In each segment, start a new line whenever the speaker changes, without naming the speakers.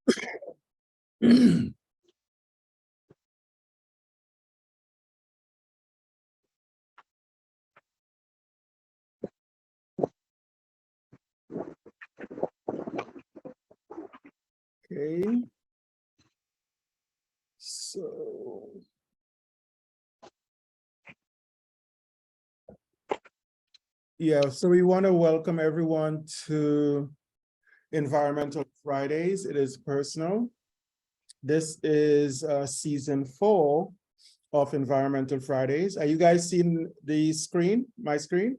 Okay. So. Yeah, so we want to welcome everyone to Environmental Fridays. It is personal. This is season 4 of Environmental Fridays. Are you guys seeing the screen, my screen?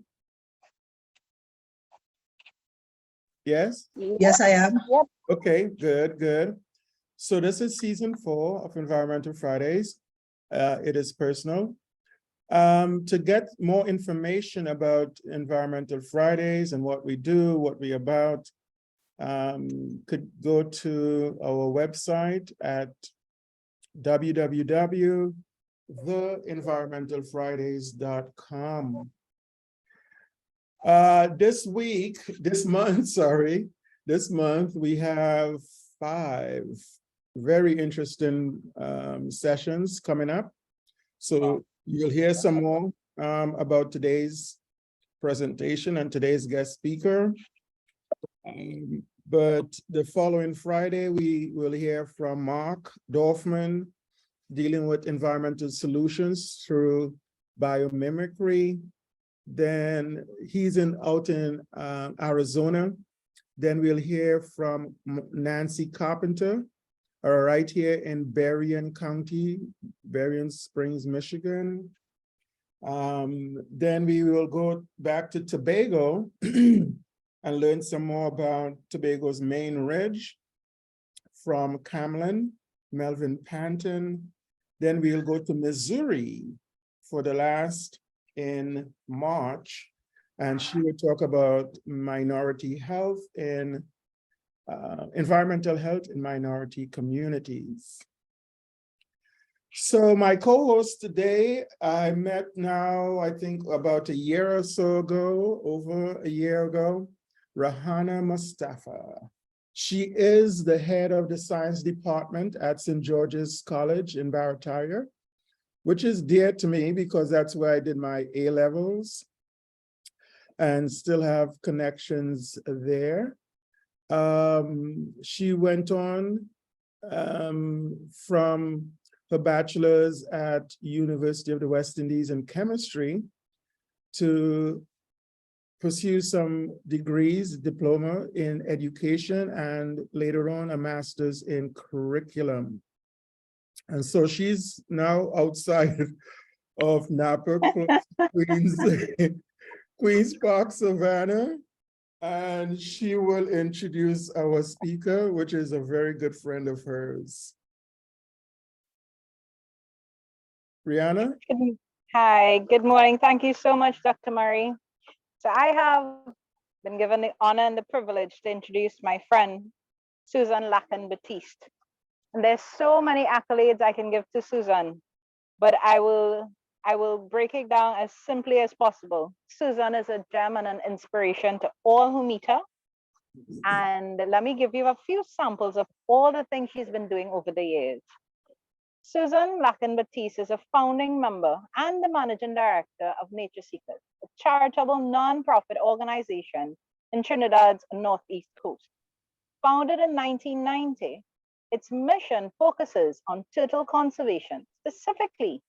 Yes?
Yes, I am.
Yep.
Okay, good, good. So this is season 4 of Environmental Fridays. It is personal. To get more information about Environmental Fridays and what we do, what we're about, could go to our website at www.theenvironmentalfridays.com. This month, we have 5 very interesting sessions coming up. So you'll hear some more about today's presentation and today's guest speaker. But the following Friday, we will hear from Mark Dorfman, dealing with environmental solutions through biomimicry. Then he's out in Arizona. Then we'll hear from Nancy Carpenter, right here in Berrien County, Berrien Springs, Michigan. Then we will go back to Tobago and learn some more about Tobago's main ridge from Camlin, Melvin Panton. Then we'll go to Missouri for the last in March, and she will talk about minority health and environmental health in minority communities. So my co-host today, I met now, I think about a year or so ago, over a year ago, Rahana Mustafa. She is the head of the science department at St. George's College in Barataria, which is dear to me because that's where I did my A-levels and still have connections there. She went on from her bachelor's at University of the West Indies in chemistry to pursue some degrees, diploma in education, and later on a master's in curriculum. And so she's now outside of Napa, Queens Park, Savannah, and she will introduce our speaker, which is a very good friend of hers. Rihanna?
Hi, good morning. Thank you so much, Dr. Murray. So I have been given the honor and the privilege to introduce my friend, Suzan Lakhan-Baptiste. And there's so many accolades I can give to Suzan, but I will break it down as simply as possible. Suzan is a gem and an inspiration to all who meet her. And let me give you a few samples of all the things she's been doing over the years. Suzan Lakhan-Baptiste is a founding member and the managing director of Nature Seekers, a charitable non-profit organization in Trinidad's northeast coast. Founded in 1990, its mission focuses on turtle conservation, specifically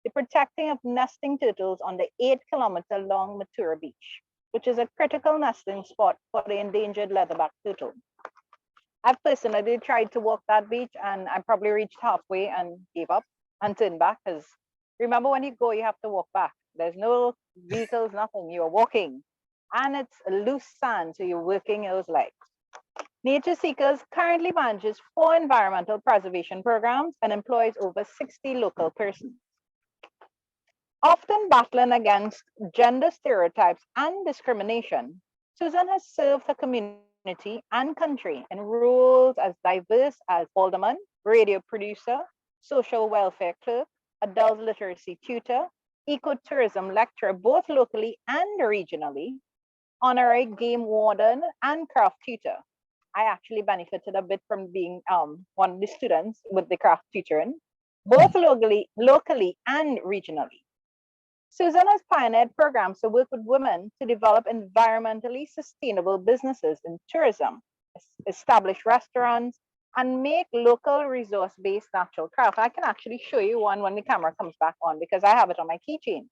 the protecting of nesting turtles on the 8-kilometer-long Matura beach, which is a critical nesting spot for the endangered leatherback turtle. I've personally tried to walk that beach and I probably reached halfway and gave up and turned back because remember when you go, you have to walk back. There's no vehicles, nothing, you're walking. And it's loose sand, so you're working those legs. Nature Seekers currently manages 4 environmental preservation programs and employs over 60 local persons. Often battling against gender stereotypes and discrimination, Suzan has served her community and country in roles as diverse as alderman, radio producer, social welfare clerk, adult literacy tutor, ecotourism lecturer, both locally and regionally, honorary game warden, and craft tutor. I actually benefited a bit from being one of the students with the craft tutoring, both locally and regionally. Suzan has pioneered programs to work with women to develop environmentally sustainable businesses in tourism, establish restaurants, and make local resource-based natural craft. I can actually show you one when the camera comes back on because I have it on my keychain.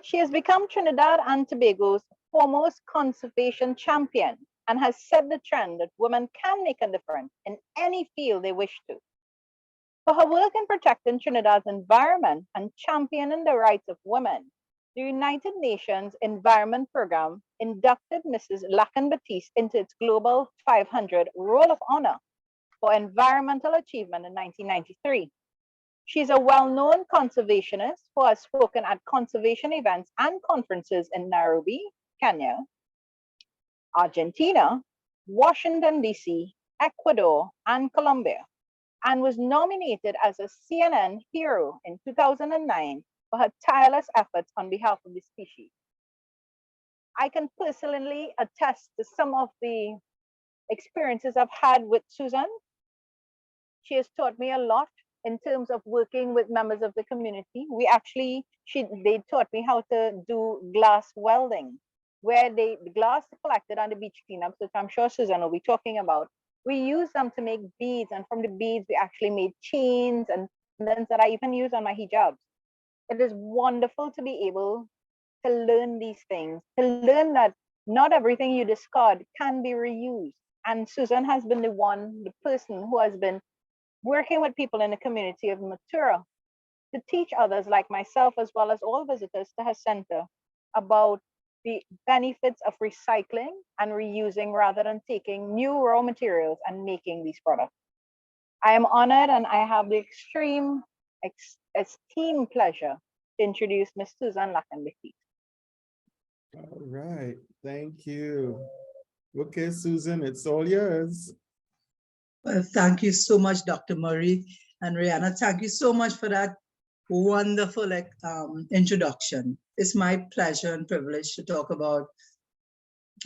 She has become Trinidad and Tobago's foremost conservation champion and has set the trend that women can make a difference in any field they wish to. For her work in protecting Trinidad's environment and championing the rights of women, the United Nations Environment Programme inducted Mrs. Lakhan-Baptiste into its Global 500 Roll of Honor for environmental achievement in 1993. She's a well-known conservationist who has spoken at conservation events and conferences in Nairobi, Kenya, Argentina, Washington, D.C., Ecuador, and Colombia, and was nominated as a CNN Hero in 2009 for her tireless efforts on behalf of the species. I can personally attest to some of the experiences I've had with Suzan. She has taught me a lot in terms of working with members of the community. They taught me how to do glass welding, where the glass collected on the beach cleanups, which I'm sure Suzan will be talking about. We use them to make beads, and from the beads, we actually made chains and pendants that I even use on my hijabs. It is wonderful to be able to learn these things, to learn that not everything you discard can be reused. And Suzan has been the person who has been working with people in the community of Matura to teach others like myself, as well as all visitors to her center, about the benefits of recycling and reusing rather than taking new raw materials and making these products. I am honored and I have the extreme esteemed pleasure to introduce Ms. Suzan Lakhan-Baptiste.
All right, thank you. Okay, Suzan, it's all yours.
Well, thank you so much, Dr. Murray and Rihanna. Thank you so much for that wonderful introduction. It's my pleasure and privilege to talk about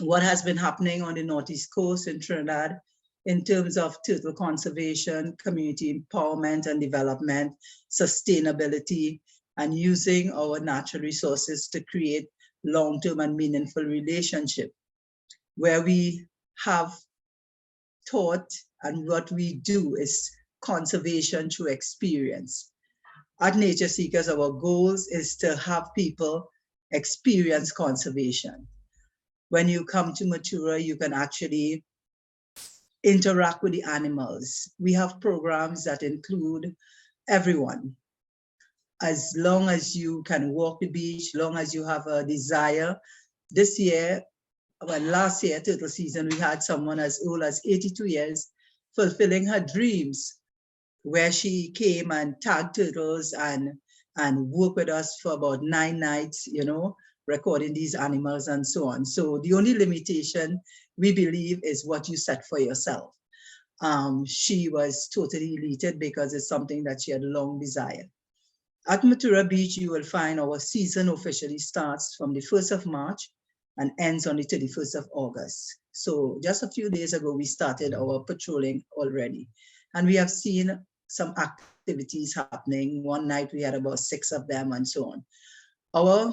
what has been happening on the Northeast Coast in Trinidad in terms of turtle conservation, community empowerment and development, sustainability, and using our natural resources to create long-term and meaningful relationship, where we have taught and what we do is conservation through experience. At Nature Seekers, our goals is to have people experience conservation. When you come to Matura, you can actually interact with the animals. We have programs that include everyone. As long as you can walk the beach, long as you have a desire. This year, well, last year, turtle season, we had someone as old as 82 years fulfilling her dreams, where she came and tagged turtles and worked with us for about 9 nights, recording these animals and so on. So the only limitation we believe is what you set for yourself. She was totally elated because it's something that she had long desired. At Matura Beach, you will find our season officially starts from the 1st of March and ends on the 31st of August. So just a few days ago, we started our patrolling already. And we have seen some activities happening. One night we had about 6 of them and so on. Our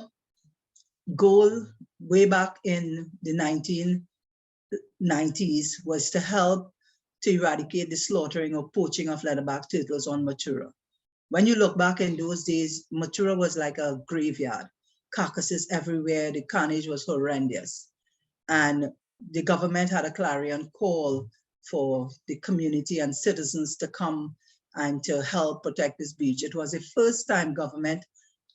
goal way back in the 1990s was to help to eradicate the slaughtering or poaching of leatherback turtles on Matura. When you look back in those days, Matura was like a graveyard, carcasses everywhere, the carnage was horrendous. And the government had a clarion call for the community and citizens to come and to help protect this beach. It was the first time government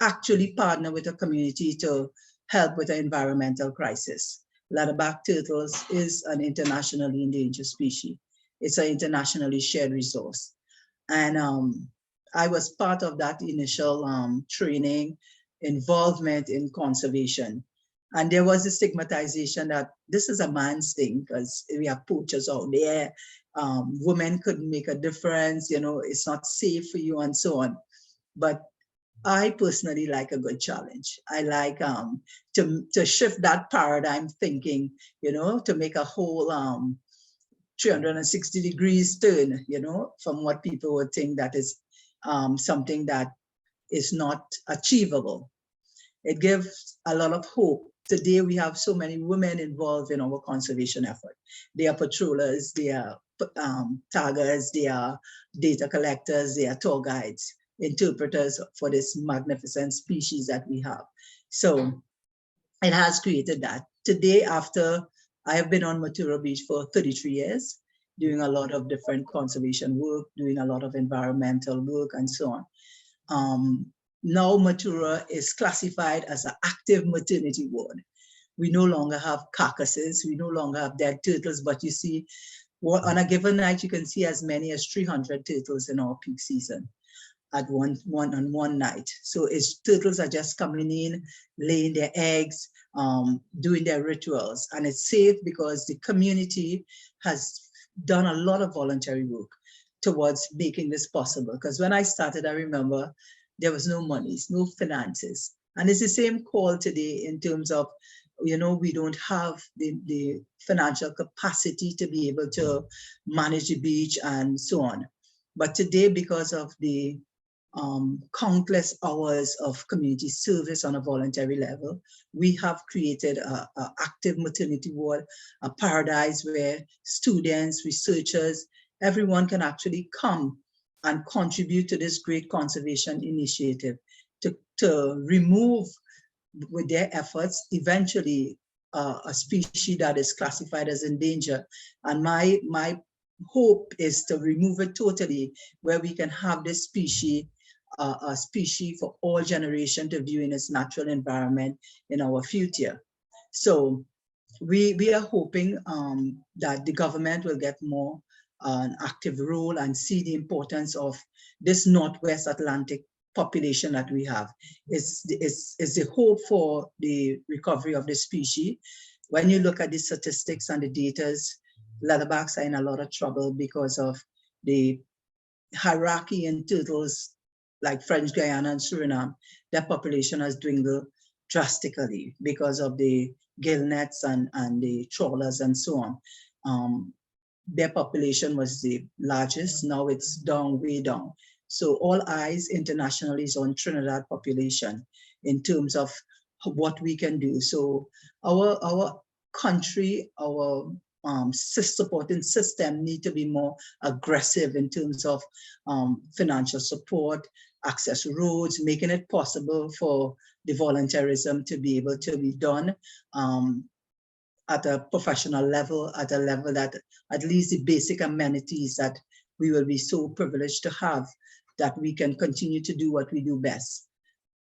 actually partnered with a community to help with the environmental crisis. Leatherback turtles is an internationally endangered species. It's an internationally shared resource. And I was part of that initial training, involvement in conservation. And there was a stigmatization that this is a man's thing because we have poachers out there. Women couldn't make a difference, it's not safe for you and so on. But I personally like a good challenge. I like to shift that paradigm thinking, to make a whole 360 degrees turn, from what people would think that is something that is not achievable. It gives a lot of hope. Today we have so many women involved in our conservation effort. They are patrollers, they are taggers, they are data collectors, they are tour guides, interpreters for this magnificent species that we have. So it has created that. Today, after I have been on Matura Beach for 33 years, doing a lot of different conservation work, doing a lot of environmental work and so on. Now Matura is classified as an active maternity ward. We no longer have carcasses, we no longer have dead turtles, but you see, on a given night, you can see as many as 300 turtles in our peak season at one night. So it's turtles are just coming in, laying their eggs, doing their rituals, and it's safe because the community has done a lot of voluntary work towards making this possible. Because when I started, I remember there was no monies, no finances. And it's the same call today in terms of, we don't have the financial capacity to be able to manage the beach and so on. But today, because of the countless hours of community service on a voluntary level, we have created an active maternity ward, a paradise where students, researchers, everyone can actually come and contribute to this great conservation initiative to remove with their efforts eventually a species that is classified as endangered. And my hope is to remove it totally, where we can have this species a species for all generations to view in its natural environment in our future. So we are hoping that the government will get more an active role and see the importance of this Northwest Atlantic population that we have. It's the hope for the recovery of the species. When you look at the statistics and the data, leatherbacks are in a lot of trouble because of the hierarchy in turtles like French Guiana and Suriname. Their population has dwindled drastically because of the gill nets and the trawlers and so on. Their population was the largest, now it's down, way down. So all eyes internationally is on Trinidad population in terms of what we can do. So our country, our supporting system need to be more aggressive in terms of financial support, access roads, making it possible for the volunteerism to be able to be done at a professional level, at a level that at least the basic amenities that we will be so privileged to have, that we can continue to do what we do best.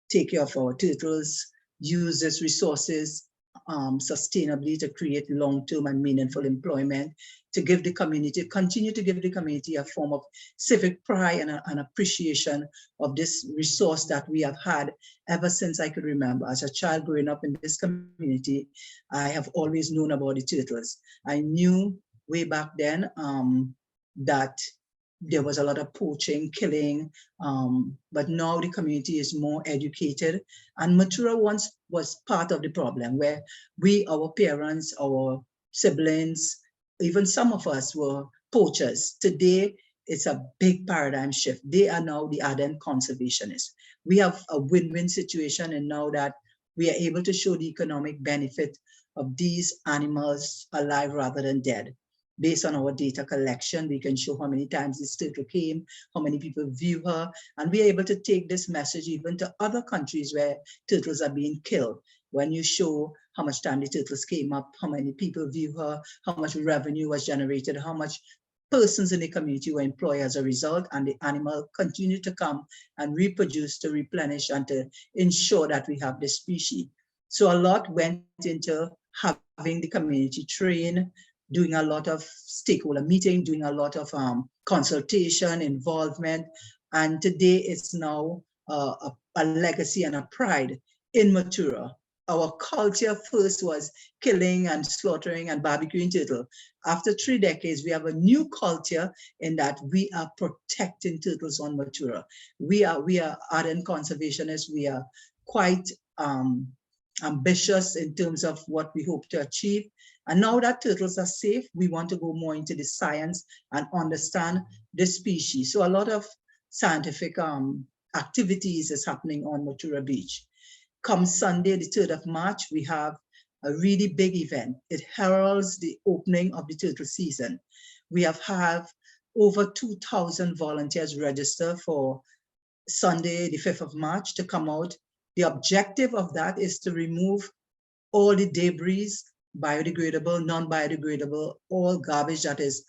Take care of our turtles, use these resources sustainably to create long-term and meaningful employment, to give the community, continue to give the community a form of civic pride and appreciation of this resource that we have had ever since I could remember. As a child growing up in this community, I have always known about the turtles. I knew way back then that there was a lot of poaching, killing, but now the community is more educated. And Matura once was part of the problem, where our parents, our siblings, even some of us were poachers. Today, it's a big paradigm shift. They are now the ardent conservationists. We have a win-win situation, and now that we are able to show the economic benefit of these animals alive rather than dead. Based on our data collection, we can show how many times this turtle came, how many people view her, and we are able to take this message even to other countries where turtles are being killed. When you show how much time the turtles came up, how many people view her, how much revenue was generated, how much persons in the community were employed as a result, and the animal continued to come and reproduce to replenish and to ensure that we have this species. So a lot went into having the community train, doing a lot of stakeholder meeting, doing a lot of consultation, involvement. And today it's now a legacy and a pride in Matura our culture first was killing and slaughtering and barbecuing turtle. After 3 decades, we have a new culture in that we are protecting turtles on Matura. We are ardent conservationists. We are quite ambitious in terms of what we hope to achieve. And now that turtles are safe, we want to go more into the science and understand the species. So a lot of scientific activities is happening on Matura Beach. Come Sunday, the 3rd of March, we have a really big event. It heralds the opening of the turtle season. We have over 2,000 volunteers register for Sunday, the 5th of March, to come out. The objective of that is to remove all the debris, biodegradable, non-biodegradable, all garbage that is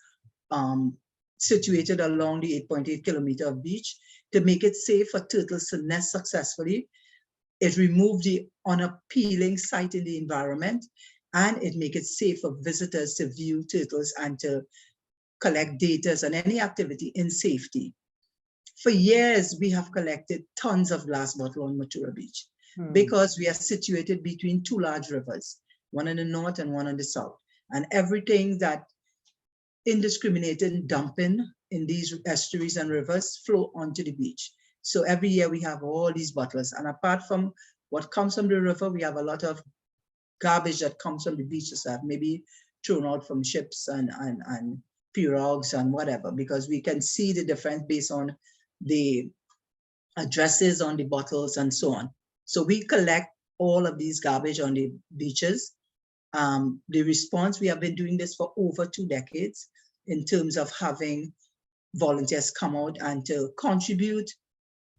situated along the 8.8 kilometer of beach, to make it safe for turtles to nest successfully. It removed the unappealing sight in the environment, and it make it safe for visitors to view turtles and to collect data and any activity in safety. For years, we have collected tons of glass bottle on Matura Beach because we are situated between 2 large rivers, one in the north and one in the south. And everything that indiscriminated dumping in these estuaries and rivers flow onto the beach. So every year we have all these bottles. And apart from what comes from the river, we have a lot of garbage that comes from the beaches that maybe thrown out from ships and pirogues and whatever, because we can see the difference based on the addresses on the bottles and so on. So we collect all of these garbage on the beaches. The response, we have been doing this for over 2 decades in terms of having volunteers come out and to contribute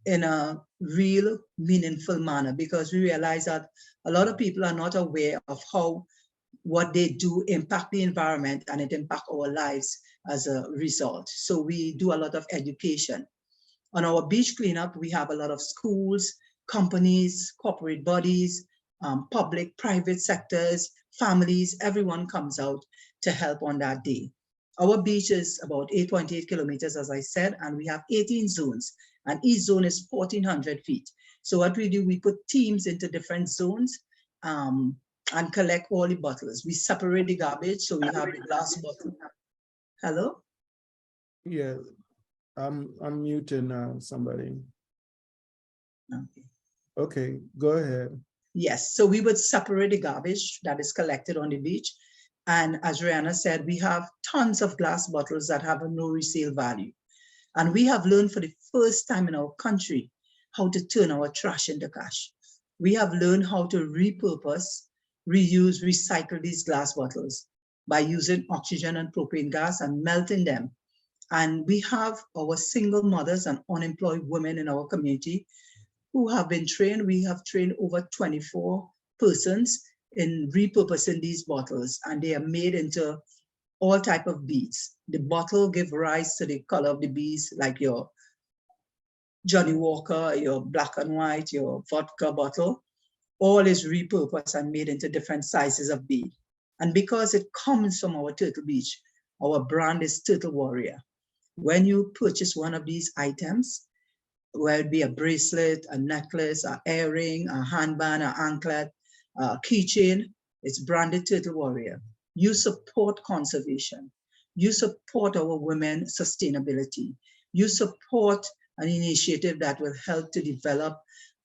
in a real meaningful manner, because we realize that a lot of people are not aware of how what they do impact the environment, and it impacts our lives as a result. So we do a lot of education. On our beach cleanup, we have a lot of schools, companies, corporate bodies, public, private sectors, families, everyone comes out to help on that day. Our beach is about 8.8 kilometers, as I said, and we have 18 zones, and each zone is 1,400 feet. So what we do, we put teams into different zones and collect all the bottles. We separate the garbage, so we have the glass bottle. Hello?
Yeah, I'm muting somebody.
Okay.
Okay, go ahead.
Yes, so we would separate the garbage that is collected on the beach. And as Rihanna said, we have tons of glass bottles that have a no resale value. And we have learned for the first time in our country how to turn our trash into cash. We have learned how to repurpose, reuse, recycle these glass bottles by using oxygen and propane gas and melting them. And we have our single mothers and unemployed women in our community who have been trained. We have trained over 24 persons in repurposing these bottles, and they are made into all type of beads. The bottle give rise to the color of the beads, like your Johnny Walker, your black and white, your vodka bottle. All is repurposed and made into different sizes of bead. And because it comes from our Turtle Beach, our brand is Turtle Warrior. When you purchase one of these items, whether it be a bracelet, a necklace, an earring, a handband, an anklet, a keychain, it's branded Turtle Warrior. You support conservation. You support our women's sustainability. You support an initiative that will help to develop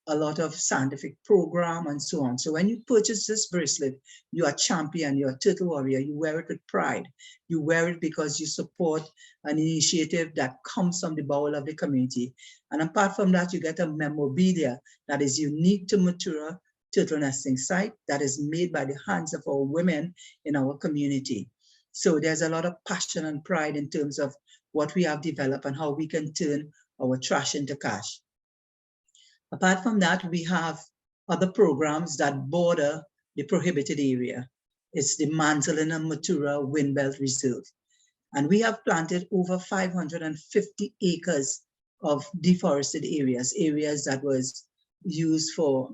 a lot of scientific program and so on. So when you purchase this bracelet, you are champion, you're a Turtle Warrior, you wear it with pride. You wear it because you support an initiative that comes from the bowel of the community. And apart from that, you get a memorabilia that is unique to Matura turtle nesting site, that is made by the hands of our women in our community. So there's a lot of passion and pride in terms of what we have developed and how we can turn our trash into cash. Apart from that, we have other programs that border the prohibited area. It's the Manzalan and Matura Windbelt Reserve. And we have planted over 550 acres of deforested areas that was used for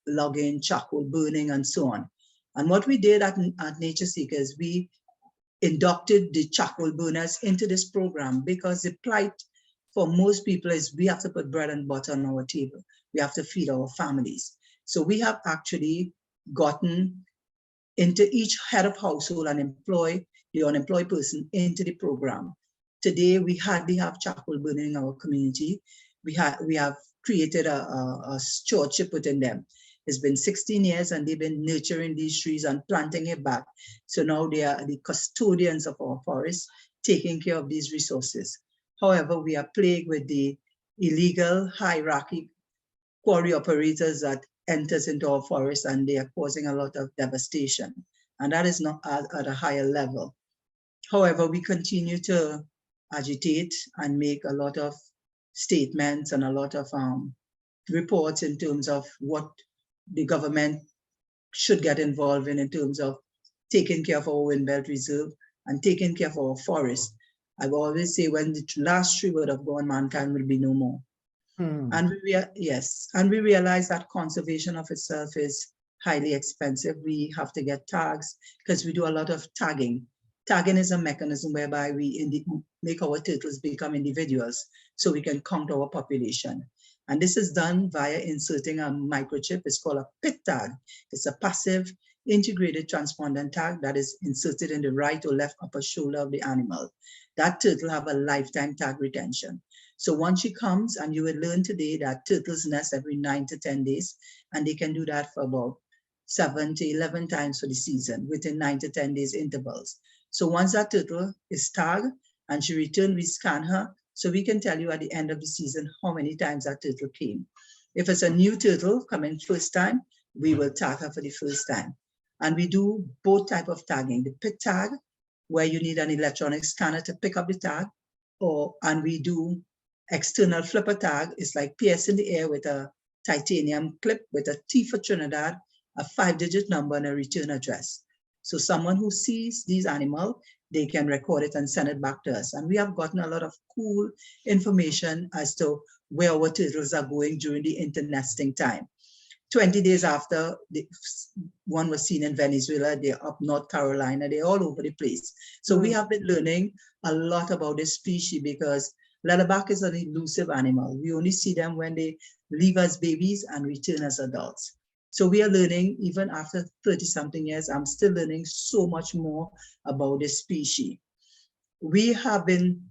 logging, charcoal burning, and so on. And what we did at Nature Seekers, we inducted the charcoal burners into this program, because the plight for most people is we have to put bread and butter on our table. We have to feed our families. So we have actually gotten into each head of household and employ the unemployed person into the program. Today, we hardly have charcoal burning in our community. We have created a stewardship within them. It's been 16 years and they've been nurturing these trees and planting it back. So now they are the custodians of our forests, taking care of these resources. However, we are plagued with the illegal hierarchy quarry operators that enters into our forests, and they are causing a lot of devastation. And that is not at a higher level. However, we continue to agitate and make a lot of statements and a lot of reports in terms of what the government should get involved in terms of taking care of our wind belt reserve and taking care of our forests. I will always say when the last tree would have gone, mankind will be no more. And we realize that conservation of itself is highly expensive. We have to get tags because we do a lot of tagging. Tagging is a mechanism whereby we make our turtles become individuals so we can count our population. And this is done via inserting a microchip. It's called a pit tag. It's a passive integrated transpondent tag that is inserted in the right or left upper shoulder of the animal. That turtle have a lifetime tag retention. So once she comes, and you will learn today that turtles nest every 9 to 10 days, and they can do that for about 7 to 11 times for the season within 9 to 10 days intervals. So once that turtle is tagged and she returns, we scan her, so we can tell you at the end of the season how many times that turtle came. If it's a new turtle coming first time, we will tag her for the first time. And we do both type of tagging, the pit tag, where you need an electronic scanner to pick up the tag, and we do external flipper tag. It's like piercing the air with a titanium clip with a T for Trinidad, a 5-digit number, and a return address. So someone who sees these animals, they can record it and send it back to us. And we have gotten a lot of cool information as to where our turtles are going during the internesting time. 20 days after, one was seen in Venezuela, they're up North Carolina, they're all over the place. So we have been learning a lot about this species because leatherback is an elusive animal. We only see them when they leave as babies and return as adults. So we are learning, even after 30-something years, I'm still learning so much more about this species. We have been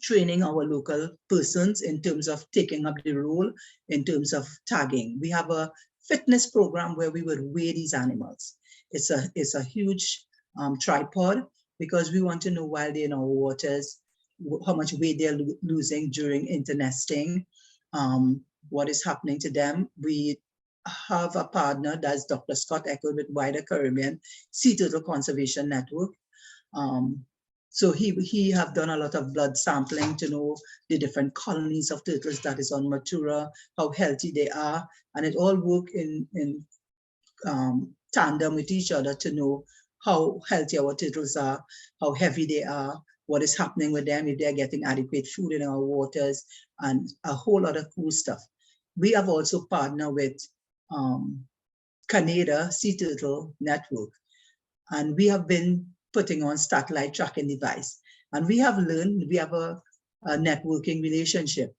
training our local persons in terms of taking up the role in terms of tagging. We have a fitness program where we would weigh these animals. It's a huge tripod because we want to know while they're in our waters, how much weight they're losing during internesting, what is happening to them. We have a partner, that's Dr. Scott Eckle with Wider Caribbean Sea Turtle Conservation Network. So he have done a lot of blood sampling to know the different colonies of turtles that is on Matura, how healthy they are, and it all work in tandem with each other to know how healthy our turtles are, how heavy they are, what is happening with them, if they're getting adequate food in our waters, and a whole lot of cool stuff. We have also partnered with Canada Sea Turtle Network, and we have been putting on satellite tracking device. And we have learned, we have a networking relationship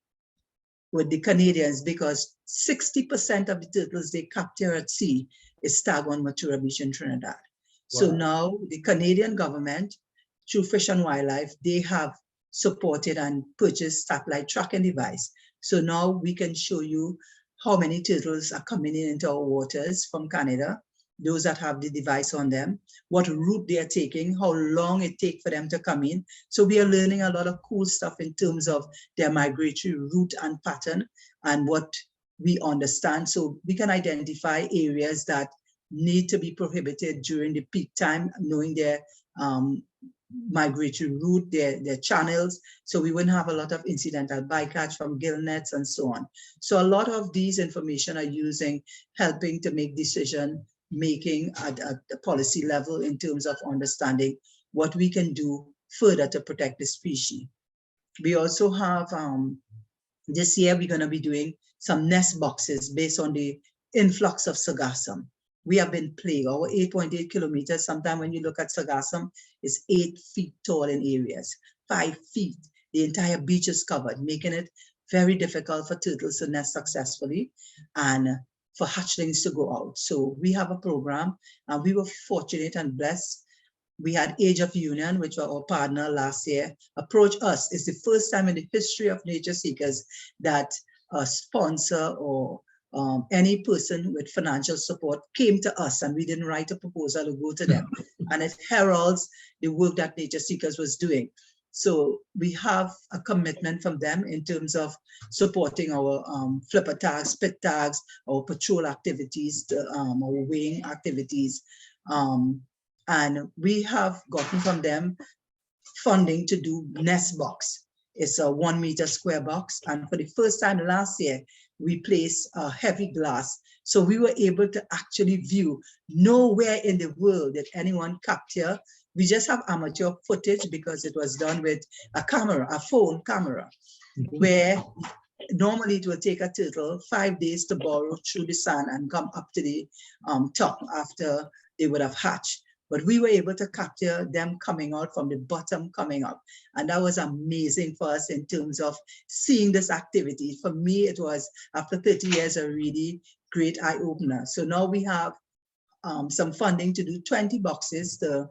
with the Canadians because 60% of the turtles they capture at sea is tagged on Matura Beach in Trinidad. Wow. So now the Canadian government, through Fish and Wildlife, they have supported and purchased satellite tracking device. So now we can show you how many turtles are coming into our waters from Canada, those that have the device on them, what route they are taking, how long it takes for them to come in. So we are learning a lot of cool stuff in terms of their migratory route and pattern and what we understand. So we can identify areas that need to be prohibited during the peak time, knowing their migratory route, their channels, so we wouldn't have a lot of incidental bycatch from gill nets and so on. So a lot of these information are helping to make decision making at the policy level in terms of understanding what we can do further to protect the species. We also have, this year we're going to be doing some nest boxes based on the influx of sargassum. We have been plagued. Our 8.8 kilometers, sometimes when you look at sargassum, it's 8 feet tall in areas, 5 feet. The entire beach is covered, making it very difficult for turtles to nest successfully. And for hatchlings to go out. So we have a program, and we were fortunate and blessed. We had Age of Union, which were our partner last year, approach us. It's the first time in the history of Nature Seekers that a sponsor or any person with financial support came to us, and we didn't write a proposal to go to them. And it heralds the work that Nature Seekers was doing. So we have a commitment from them in terms of supporting our flipper tags, spit tags, our patrol activities, our weighing activities. And we have gotten from them funding to do nest box. It's a 1 meter square box. And for the first time last year, we placed a heavy glass. So we were able to actually view. Nowhere in the world did anyone capture. We just have amateur footage because it was done with a camera, a phone camera, where normally it will take a turtle 5 days to burrow through the sand and come up to the top after they would have hatched. But we were able to capture them coming out from the bottom, coming up. And that was amazing for us in terms of seeing this activity. For me, it was, after 30 years, a really great eye-opener. So now we have some funding to do 20 boxes to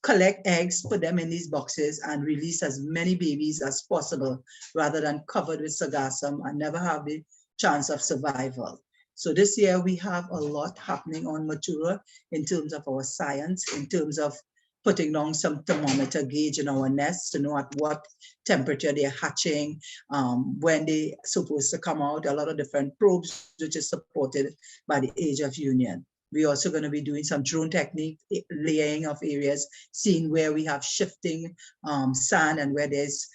collect eggs, put them in these boxes, and release as many babies as possible, rather than covered with sargassum and never have the chance of survival. So this year we have a lot happening on Matura in terms of our science, in terms of putting down some thermometer gauge in our nests to know at what temperature they're hatching, when they're supposed to come out, a lot of different probes, which is supported by the Age of Union. We're also going to be doing some drone technique, laying of areas, seeing where we have shifting sand and where there's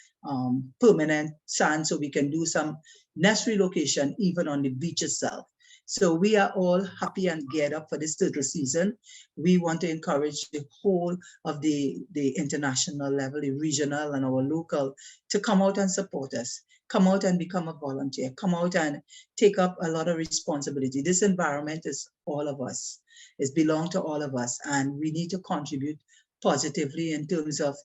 permanent sand, so we can do some nest relocation even on the beach itself. So we are all happy and geared up for this turtle season. We want to encourage the whole of the international level, the regional and our local, to come out and support us. Come out and become a volunteer. Come out and take up a lot of responsibility. This environment is all of us. It belongs to all of us, and we need to contribute positively in terms of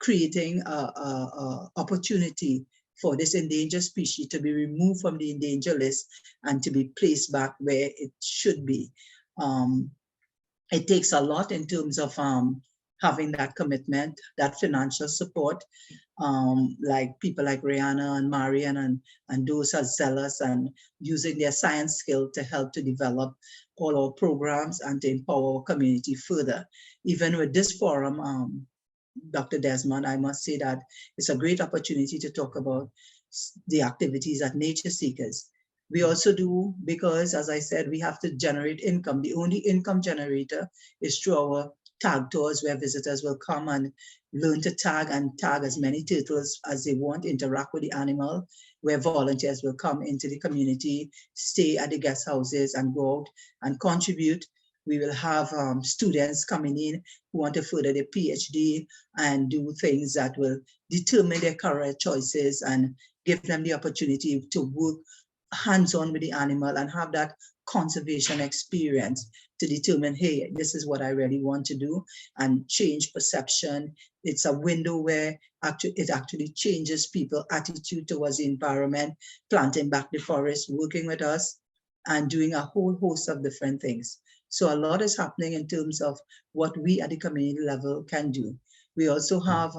creating a opportunity for this endangered species to be removed from the endangered list and to be placed back where it should be. It takes a lot in terms of having that commitment, that financial support, like people like Rihanna and Marian and those are zealous and using their science skill to help to develop all our programs and to empower our community further. Even with this forum, Dr. Desmond, I must say that it's a great opportunity to talk about the activities at Nature Seekers. We also do, because as I said, we have to generate income. The only income generator is through our tag tours, where visitors will come and learn to tag and tag as many turtles as they want, interact with the animal, where volunteers will come into the community, stay at the guest houses and go out and contribute. We will have students coming in who want to further their PhD and do things that will determine their career choices and give them the opportunity to work hands-on with the animal and have that conservation experience to determine, hey, this is what I really want to do, and change perception. It's a window where it actually changes people's attitude towards the environment, planting back the forest, working with us, and doing a whole host of different things. So a lot is happening in terms of what we at the community level can do. We also have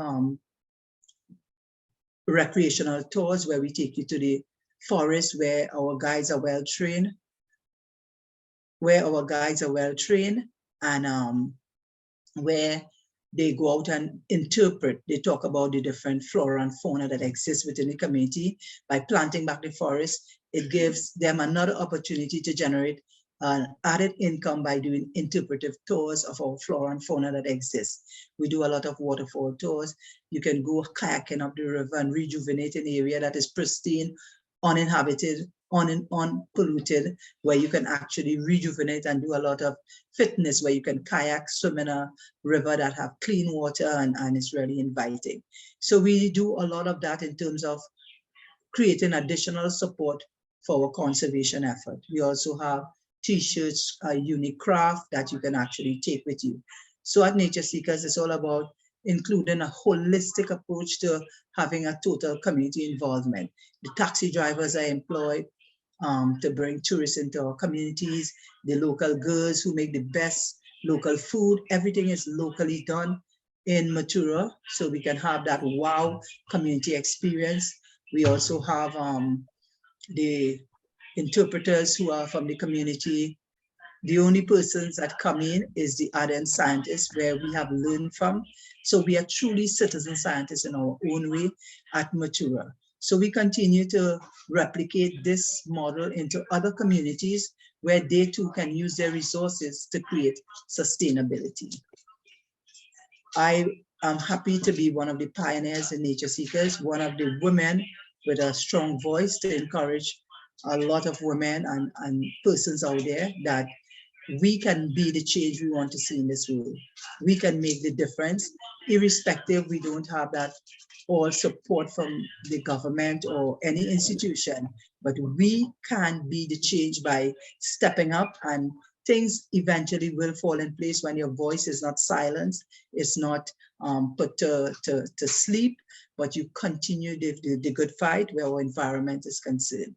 recreational tours where we take you to the forest where our guides are well trained, and where they go out and interpret. They talk about the different flora and fauna that exist within the community. By planting back the forest, it gives them another opportunity to generate added income by doing interpretive tours of our flora and fauna that exists. We do a lot of waterfall tours. You can go kayaking up the river and rejuvenate an area that is pristine, uninhabited, unpolluted, where you can actually rejuvenate and do a lot of fitness, where you can kayak, swim in a river that have clean water, and it's really inviting. So we do a lot of that in terms of creating additional support for our conservation effort. We also have T-shirts, a unique craft that you can actually take with you. So at Nature Seekers, it's all about including a holistic approach to having a total community involvement. The taxi drivers are employed, to bring tourists into our communities, the local girls who make the best local food. Everything is locally done in Matura, so we can have that wow community experience. We also have the interpreters who are from the community. The only persons that come in is the ardent scientists, where we have learned from. So we are truly citizen scientists in our own way at Matura. So we continue to replicate this model into other communities where they too can use their resources to create sustainability. I am happy to be one of the pioneers in Nature Seekers, one of the women with a strong voice to encourage a lot of women and persons out there that we can be the change we want to see in this world. We can make the difference, irrespective we don't have that all support from the government or any institution, but we can be the change by stepping up, and things eventually will fall in place when your voice is not silenced, it's not put to sleep, but you continue the good fight where our environment is concerned.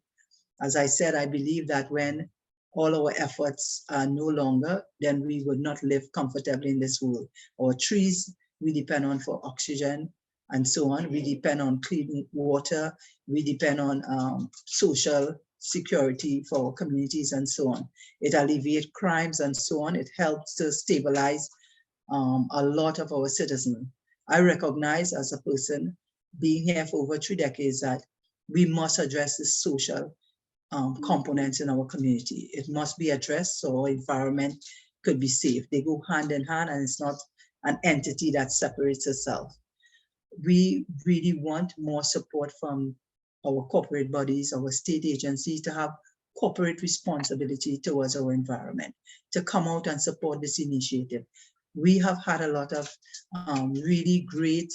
As I said, I believe that when all our efforts are no longer, then we would not live comfortably in this world. Our trees, we depend on for oxygen and so on. We depend on clean water. We depend on social security for our communities and so on. It alleviates crimes and so on. It helps to stabilize a lot of our citizens. I recognize as a person being here for over 3 decades that we must address the social components in our community. It must be addressed so our environment could be safe. They go hand in hand, and it's not an entity that separates itself. We really want more support from our corporate bodies, our state agencies, to have corporate responsibility towards our environment, to come out and support this initiative. We have had a lot of really great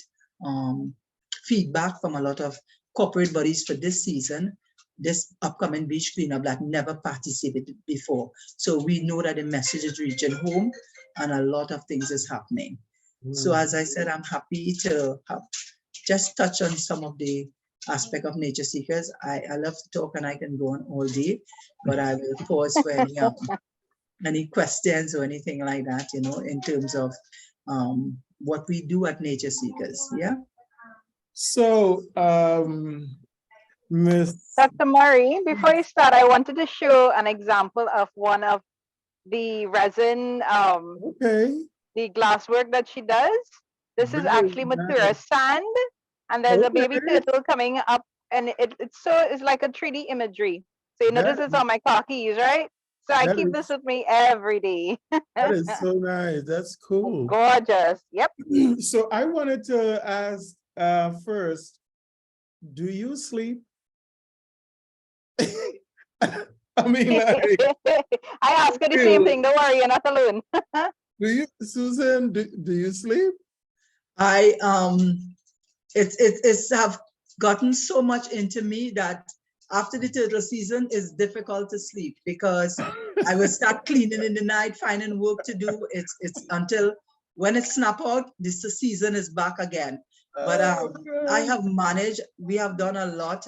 feedback from a lot of corporate bodies for this season, this upcoming beach cleanup, that never participated before. So we know that the message is reaching home and a lot of things is happening. So as I said, I'm happy to have just touch on some of the aspect of Nature Seekers. I love to talk and I can go on all day, but I will pause for any questions or anything like that, you know, in terms of what we do at Nature Seekers. Yeah.
So, Miss.
Dr. Murray, before you start, I wanted to show an example of one of the resin,
Okay.
the glasswork that she does. This is
Very
actually Matura
nice.
sand, and there's a baby
Okay.
turtle coming up, and it's like a 3D imagery. So you notice
That,
it's on my car keys, right? So I
that
keep
is
this with me every day.
that is so nice. That's cool.
Gorgeous. Yep.
So I wanted to ask first, do you sleep? I mean, like,
I ask her the same thing. Don't worry, you're not alone.
do you, Susan, do you sleep?
It's have gotten so much into me that after the turtle season, it's difficult to sleep because I will start cleaning in the night, finding work to do. It's until when it snap out, this season is back again. But I have managed, we have done a lot.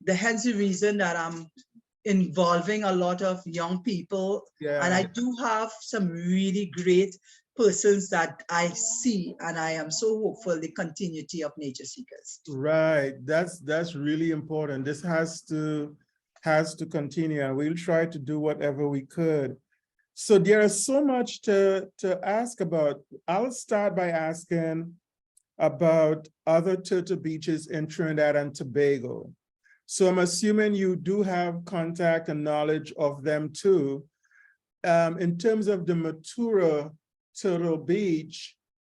Hence the reason that I'm involving a lot of young people.
Yeah.
And I do have some really great persons that I see, and I am so hopeful the continuity of Nature Seekers.
Right, that's really important. This has to continue, and we'll try to do whatever we could. So there is so much to ask about. I'll start by asking about other turtle beaches in Trinidad and Tobago. So I'm assuming you do have contact and knowledge of them too. In terms of the Matura Turtle Beach,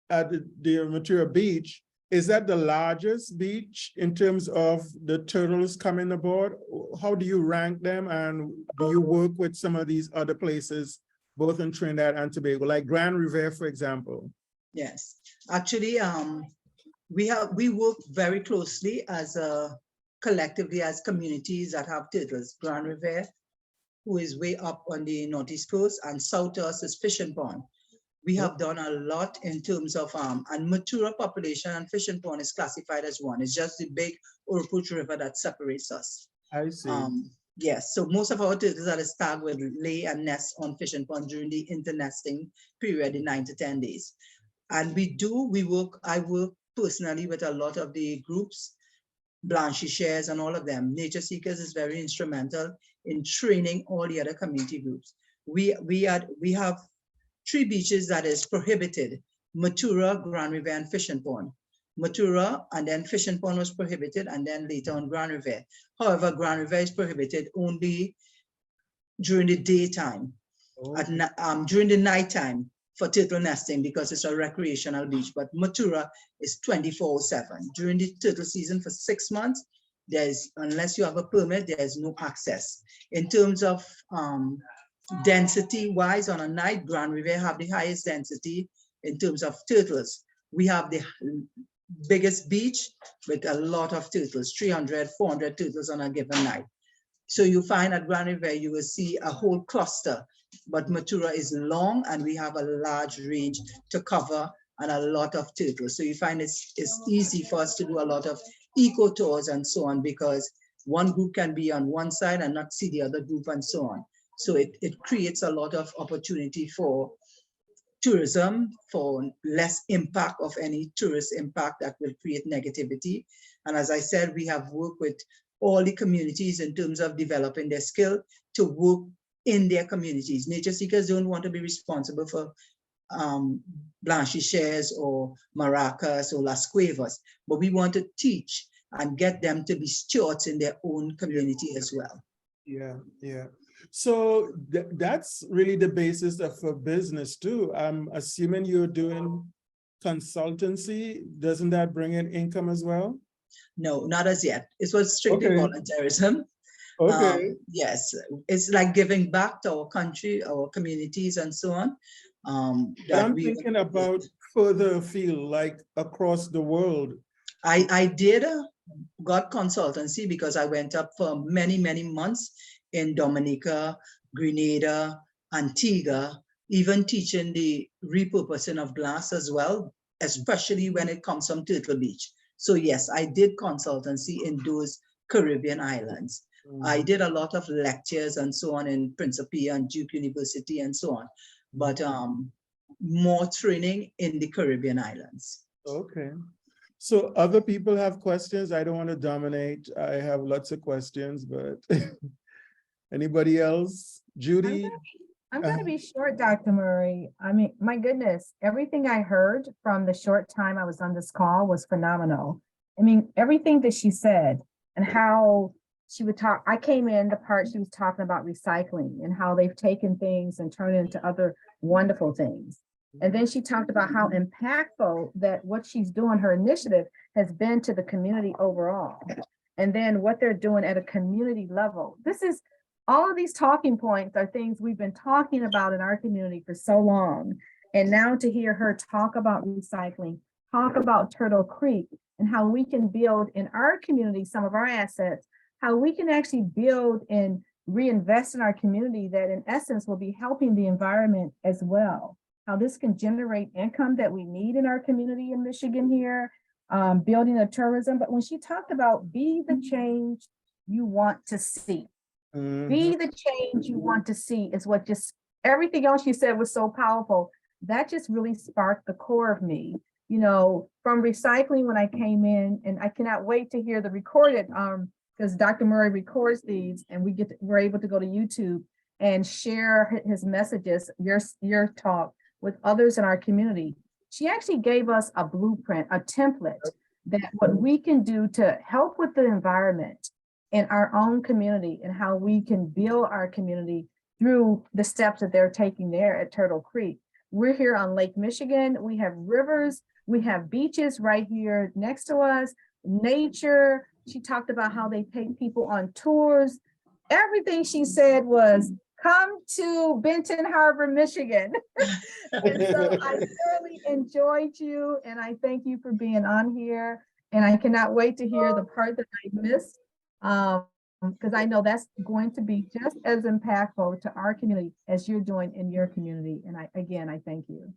the Matura Beach, is that the largest beach in terms of the turtles coming aboard? How do you rank them, and do you work with some of these other places, both in Trinidad and Tobago, like Grand River, for example?
Yes, actually, we work very closely as collectively as communities that have turtles. Grand River, who is way up on the northeast coast, and south to us is Fishing Pond. We have done a lot in terms of, and Matura population and Fishing Pond is classified as one. It's just the big Uruput River that separates us.
I see.
Yes, so most of our turtles at the stag will lay and nest on fishing pond during the internesting period in 9 to 10 days. And I work personally with a lot of the groups, Blanche shares and all of them. Nature Seekers is very instrumental in training all the other community groups. We have 3 beaches that is prohibited: Matura, Grand River, and Fishing Pond. Matura and then Fishing Pond was prohibited, and then later on Grand River. However, Grand River is prohibited only during the daytime. During the nighttime for turtle nesting, because it's a recreational beach, but Matura is 24/7. During the turtle season for 6 months, unless you have a permit, there's no access. In terms of density wise, on a night, Grand River have the highest density in terms of turtles. We have the biggest beach with a lot of turtles, 300, 400 turtles on a given night. So you find at Grand River, you will see a whole cluster, but Matura is long and we have a large range to cover and a lot of turtles. So you find it's easy for us to do a lot of eco tours and so on, because one group can be on one side and not see the other group and so on. So it creates a lot of opportunity for tourism, for less impact of any tourist impact that will create negativity. And as I said, we have worked with all the communities in terms of developing their skill to work in their communities. Nature Seekers don't want to be responsible for Blanche shares or maracas or Las Cuevas, but we want to teach and get them to be stewards in their own community as well.
Yeah. So that's really the basis of a business too. I'm assuming you're doing consultancy. Doesn't that bring in income as well?
No, not as yet. It was strictly volunteerism.
Okay.
Yes, it's like giving back to our country, our communities, and so on.
I'm thinking about further afield, like across the world.
I got consultancy because I went up for many, many months in Dominica, Grenada, Antigua, even teaching the repurposing of glass as well, especially when it comes from Turtle Beach. So yes, I did consultancy in those Caribbean islands. I did a lot of lectures and so on in Principe and Duke University and so on, but more training in the Caribbean islands.
Okay. So other people have questions. I don't want to dominate. I have lots of questions, but anybody else? Judy?
I'm going to be short, Dr. Murray. I mean, my goodness, everything I heard from the short time I was on this call was phenomenal. I mean, everything that she said and how she would talk, I came in the part she was talking about recycling and how they've taken things and turned it into other wonderful things. And then she talked about how impactful that what she's doing, her initiative, has been to the community overall. And then what they're doing at a community level. This is, all of these talking points are things we've been talking about in our community for so long. And now to hear her talk about recycling, talk about Turtle Creek, and how we can build in our community some of our assets, how we can actually build and reinvest in our community that in essence will be helping the environment as well. How this can generate income that we need in our community in Michigan here, building a tourism. But when she talked about be the change you want to see, be the change you want to see is what just, everything else you said was so powerful. That just really sparked the core of me, you know, from recycling when I came in, and I cannot wait to hear the recorded, because Dr. Murray records these and we're able to go to YouTube and share his messages, your talk with others in our community. She actually gave us a blueprint, a template that what we can do to help with the environment in our own community and how we can build our community through the steps that they're taking there at Turtle Creek. We're here on Lake Michigan. We have rivers, we have beaches right here next to us, nature. She talked about how they take people on tours. Everything she said was, come to Benton Harbor, Michigan. And so I really enjoyed you, and I thank you for being on here. And I cannot wait to hear the part that I missed, because I know that's going to be just as impactful to our community as you're doing in your community. And I thank you.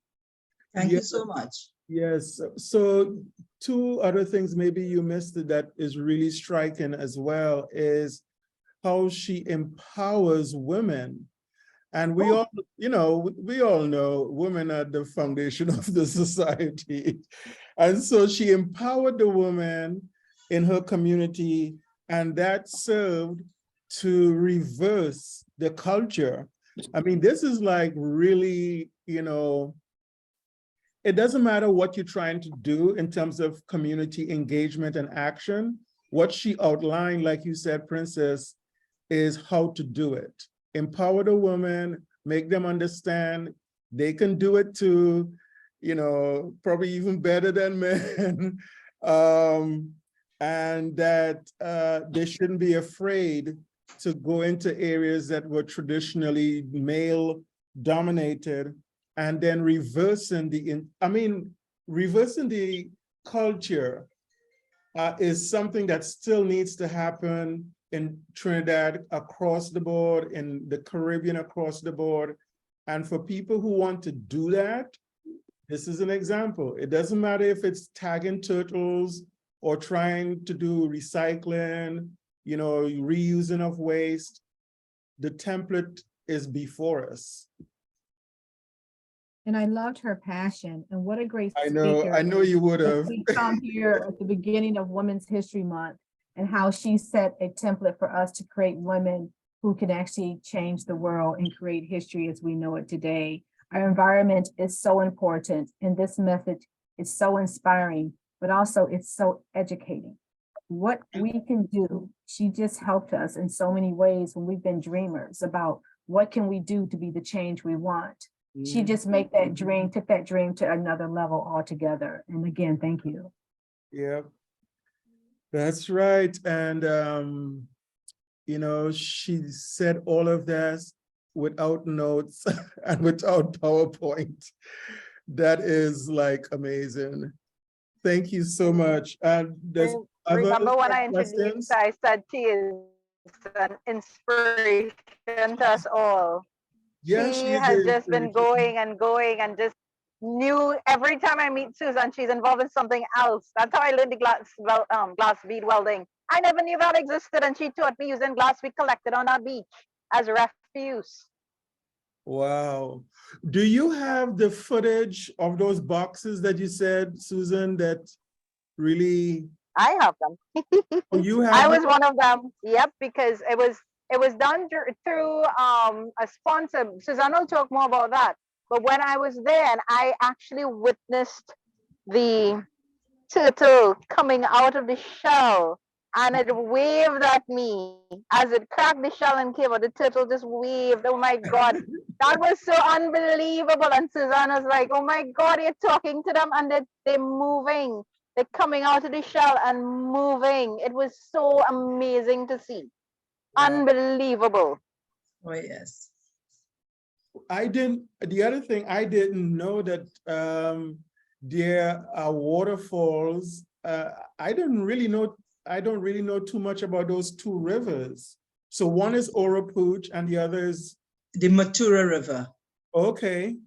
Thank you so much.
Yes. So two other things maybe you missed that is really striking as well is how she empowers women. And we all, we all know women are the foundation of the society. And so she empowered the woman in her community, and that served to reverse the culture. I mean, this is like really, it doesn't matter what you're trying to do in terms of community engagement and action. What she outlined, like you said, Princess, is how to do it. Empower the woman, make them understand they can do it too, probably even better than men. And that they shouldn't be afraid to go into areas that were traditionally male dominated, and then reversing the culture is something that still needs to happen in Trinidad across the board, in the Caribbean across the board. And for people who want to do that, this is an example. It doesn't matter if it's tagging turtles or trying to do recycling, reusing of waste. The template is before us.
And I loved her passion, and what a great
I
speaker.
know you would have.
We come here at the beginning of Women's History Month, and how she set a template for us to create women who can actually change the world and create history as we know it today. Our environment is so important, and this method is so inspiring, but also it's so educating. What we can do, she just helped us in so many ways when we've been dreamers about what can we do to be the change we want. She just took that dream to another level altogether. And again, thank you.
Yeah, that's right. And, she said all of this without notes and without PowerPoint. That is like amazing. Thank you so much. And there's
remember when I
questions?
introduced her, I said she is an inspiration to us all.
Yeah,
she has just been going and going, and just knew every time I meet Suzan, she's involved in something else. That's how I learned the glass bead welding. I never knew that existed, and she taught me using glass we collected on our beach as refuse.
Wow. Do you have the footage of those boxes that you said, Suzan, that really?
I have them.
Oh, you have
I
them?
was one of them. Yep, because it was done through a sponsor. Suzanne will talk more about that. But when I was there, and I actually witnessed the turtle coming out of the shell, and it waved at me as it cracked the shell and came out. The turtle just waved. Oh my God, that was so unbelievable. And Suzanne was like, "Oh my God, you're talking to them, and they're moving. They're coming out of the shell and moving." It was so amazing to see.
Wow.
Unbelievable.
Oh, yes.
The other thing, I didn't know that there are waterfalls. I don't really know too much about those two rivers. So one is Orapooch and the other is?
The Matura River.
Okay.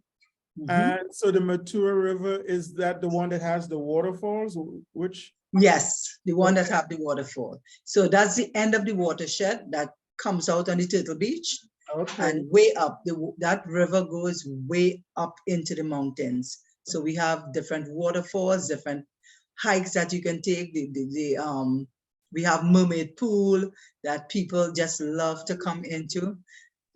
And so the Matura River, is that the one that has the waterfalls? Which?
Yes, the one that have the waterfall. So that's the end of the watershed that comes out on the Turtle Beach.
Okay.
And way up, that river goes way up into the mountains. So we have different waterfalls, different hikes that you can take. We have mermaid pool that people just love to come into.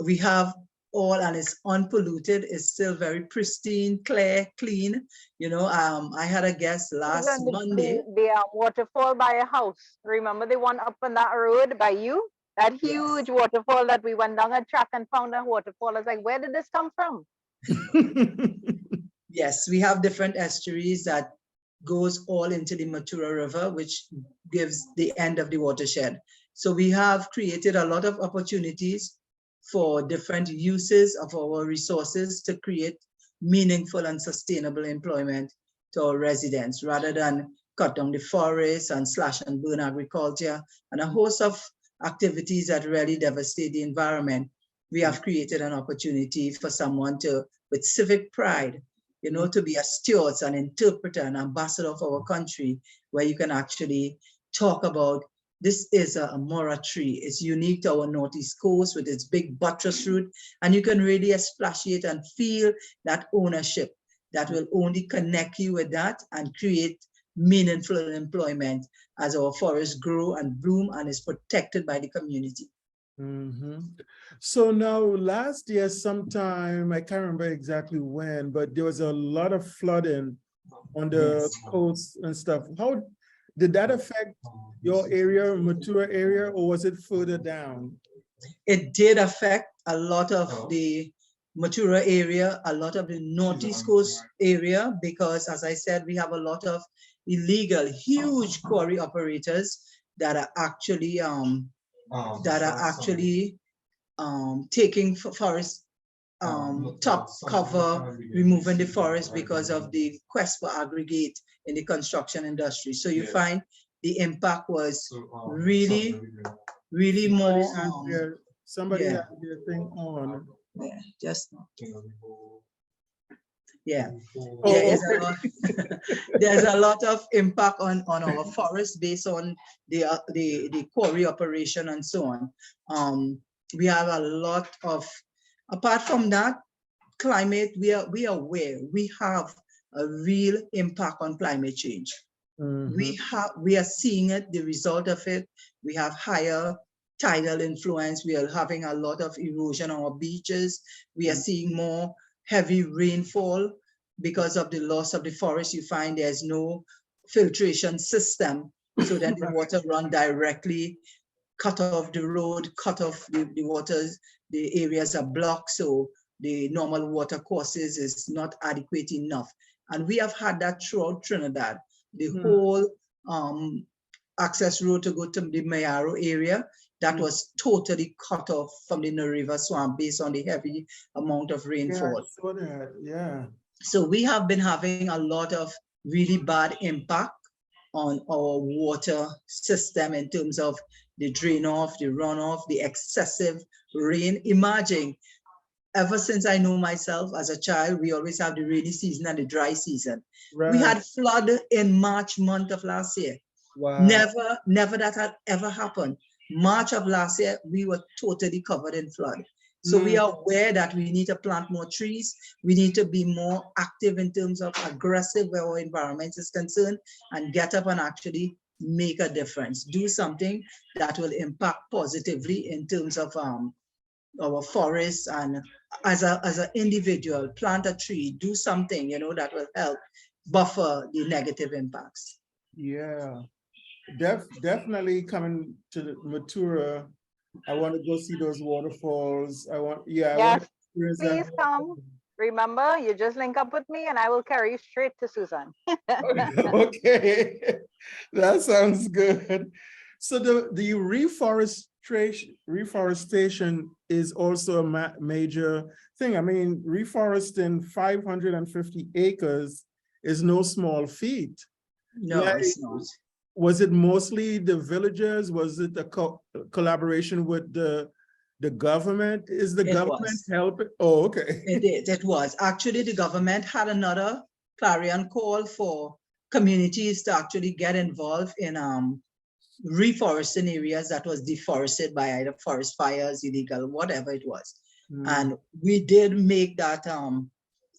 We have all, and it's unpolluted. It's still very pristine, clear, clean. I had a guest last Monday.
The waterfall by a house. Remember the one up on that road by you? That huge waterfall that we went down a track and found a waterfall. I was like, where did this come from?
Yes, we have different estuaries that goes all into the Matura River, which gives the end of the watershed. So we have created a lot of opportunities for different uses of our resources to create meaningful and sustainable employment to our residents, rather than cut down the forests and slash and burn agriculture and a host of activities that really devastate the environment. We have created an opportunity for someone to, with civic pride, to be a steward, an interpreter, an ambassador of our country, where you can actually talk about This is a mora tree. It's unique to our Northeast coast with its big buttress root, and you can really expatiate and feel that ownership that will only connect you with that and create meaningful employment as our forests grow and bloom and is protected by the community.
So now last year sometime, I can't remember exactly when, but there was a lot of flooding on the coast and stuff. How did that affect your area, Matura area, or was it further down?
It did affect a lot of the Matura area, a lot of the Northeast Coast area, because as I said, we have a lot of illegal, huge quarry operators that are actually taking forest top cover, removing the forest because of the quest for aggregate in the construction industry. So you find the impact was really, really more.
Somebody had their thing on.
Yeah, just yeah.
Oh,
There's a lot of impact on our forest based on the quarry operation and so on. We have a lot of, apart from that, climate, we are aware we have a real impact on climate change. We are seeing it, the result of it. We have higher tidal influence. We are having a lot of erosion on our beaches. We are seeing more heavy rainfall because of the loss of the forest. You find there's no filtration system, so that the water run directly, cut off the road, cut off the waters. The areas are blocked, so the normal water courses is not adequate enough. And we have had that throughout Trinidad. The whole access road to go to the Mayaro area, that was totally cut off from the River Swamp based on the heavy amount of rainfall.
Yeah, I saw that. Yeah.
So we have been having a lot of really bad impact on our water system in terms of the drain off, the runoff, the excessive rain. Imagine, ever since I know myself as a child, we always have the rainy season and the dry season.
Right.
We had flood in March month of last year.
Wow.
Never that had ever happened. March of last year, we were totally covered in flood. So we are aware that we need to plant more trees. We need to be more active in terms of aggressive where our environment is concerned and get up and actually make a difference. Do something that will impact positively in terms of our forests, and as an individual, plant a tree, do something, that will help buffer the negative impacts.
Yeah. Definitely coming to the Matura. I want to go see those waterfalls. I want to experience that.
Please come. Remember, you just link up with me and I will carry you straight to Suzan.
Okay, that sounds good. So the reforestation is also a major thing. I mean, reforesting 550 acres is no small feat.
No, it's not.
Was it mostly the villagers? Was it a collaboration with the government? Is the government helping? Oh, okay.
It was. Actually, the government had another clarion call for communities to actually get involved in reforesting areas that was deforested by either forest fires, illegal, whatever it was. And we did make that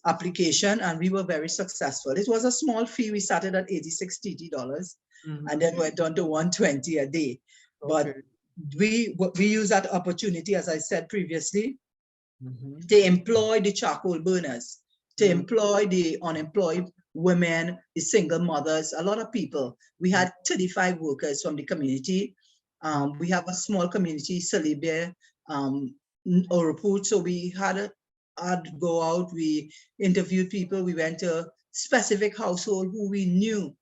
application and we were very successful. It was a small fee. We started at $86 and then went on to $120 a day. But we use that opportunity, as I said previously, to employ the charcoal burners, to employ the unemployed women, the single mothers, a lot of people. We had 35 workers from the community. We have a small community, Salibia, Oraput, so we had go out, we interviewed people, we went to specific household who we knew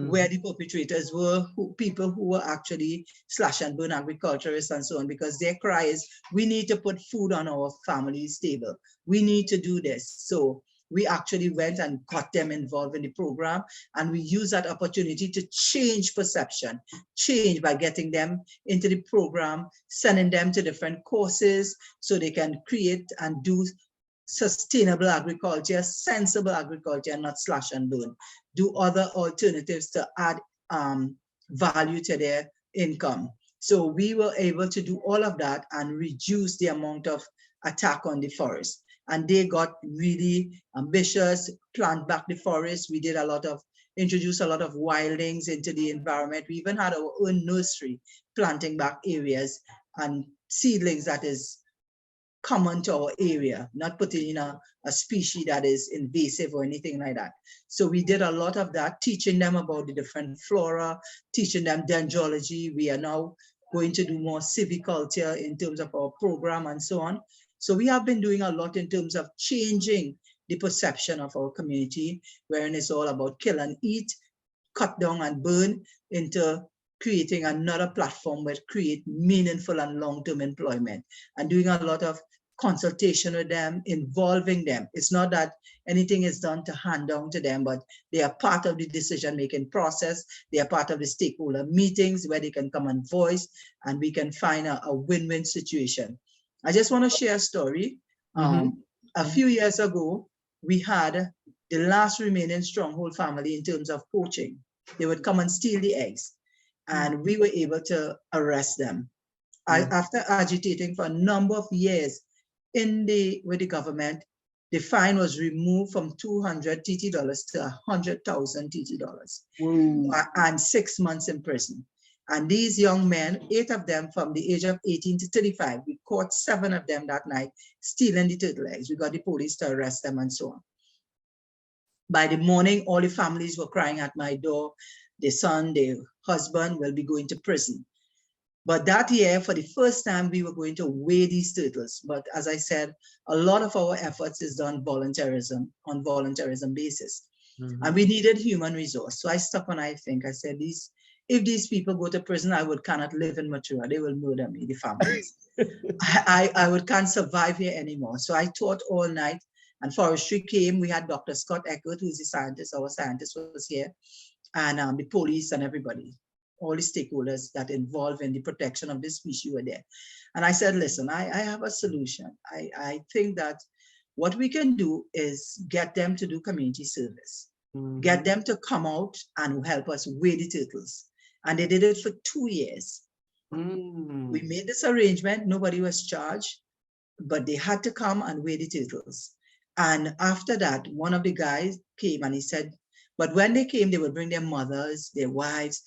where the perpetrators were, people who were actually slash and burn agriculturists and so on, because their cry is, we need to put food on our family's table. We need to do this. So we actually went and got them involved in the program, and we use that opportunity to change perception, change by getting them into the program, sending them to different courses so they can create and do sustainable agriculture, sensible agriculture, not slash and burn. Do other alternatives to add value to their income. So we were able to do all of that and reduce the amount of attack on the forest. And they got really ambitious, plant back the forest. We did introduce a lot of wildlings into the environment. We even had our own nursery, planting back areas and seedlings that is common to our area, not putting in a species that is invasive or anything like that. So we did a lot of that, teaching them about the different flora, teaching them dendrology. We are now going to do more civiculture in terms of our program and so on. So we have been doing a lot in terms of changing the perception of our community, wherein it's all about kill and eat, cut down and burn, into creating another platform where create meaningful and long-term employment, and doing a lot of consultation with them, involving them. It's not that anything is done to hand down to them, but they are part of the decision-making process. They are part of the stakeholder meetings where they can come and voice, and we can find a win-win situation. I just want to share a story. A few years ago, we had the last remaining stronghold family in terms of poaching. They would come and steal the eggs, and we were able to arrest them. After agitating for a number of years with the government, the fine was removed from $200 TT to 100,000 TT and 6 months in prison. And these young men, 8 of them from the age of 18 to 35, we caught 7 of them that night stealing the turtle eggs. We got the police to arrest them and so on. By the morning, all the families were crying at my door. The son, the husband will be going to prison. But that year, for the first time, we were going to weigh these turtles. But as I said, a lot of our efforts is done on voluntarism basis. And we needed human resource. So I stopped and I said, if these people go to prison, I cannot live in Matura. They will murder me, the families. I can't survive here anymore. So I taught all night, and forestry came. We had Dr. Scott Eckert, who's the scientist. Our scientist was here, and the police and everybody. All the stakeholders that involved in the protection of this species were there. And I said, listen, I have a solution. I think that what we can do is get them to do community service, get them to come out and help us weigh the turtles. And they did it for 2 years. We made this arrangement. Nobody was charged, but they had to come and weigh the turtles. And after that, one of the guys came and he said, but when they came, they would bring their mothers, their wives,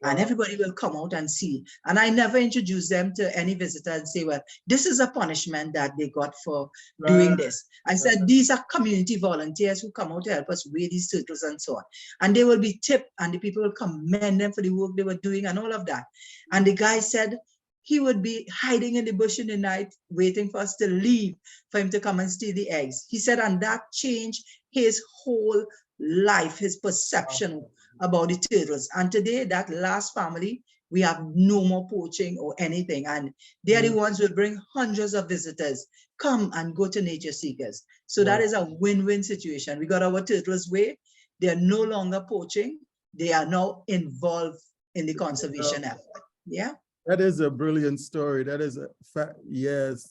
and everybody will come out and see. And I never introduced them to any visitor and say, well, this is a punishment that they got for doing this. I said, these are community volunteers who come out to help us weigh these turtles and so on. And they will be tipped, and the people will commend them for the work they were doing and all of that. And the guy said he would be hiding in the bush in the night, waiting for us to leave for him to come and steal the eggs. He said, and that changed his whole life, his perception about the turtles. And today, that last family, we have no more poaching or anything. And they are the ones who will bring hundreds of visitors, come and go to Nature Seekers. So that is a win-win situation. We got our turtles way. They are no longer poaching. They are now involved in the conservation effort. Yeah.
That is a brilliant story. That is a fact. Yes.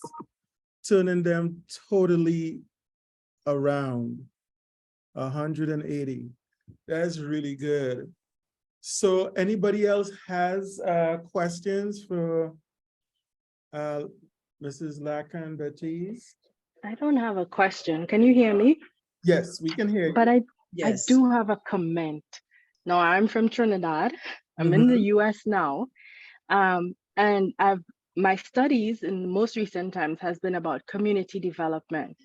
Turning them totally around 180. That's really good. So anybody else has questions for Mrs. Lakhan-Baptiste?
I don't have a question. Can you hear me?
Yes, we can hear you.
But I do have a comment. Now, I'm from Trinidad. I'm in the US now. And my studies in most recent times has been about community development.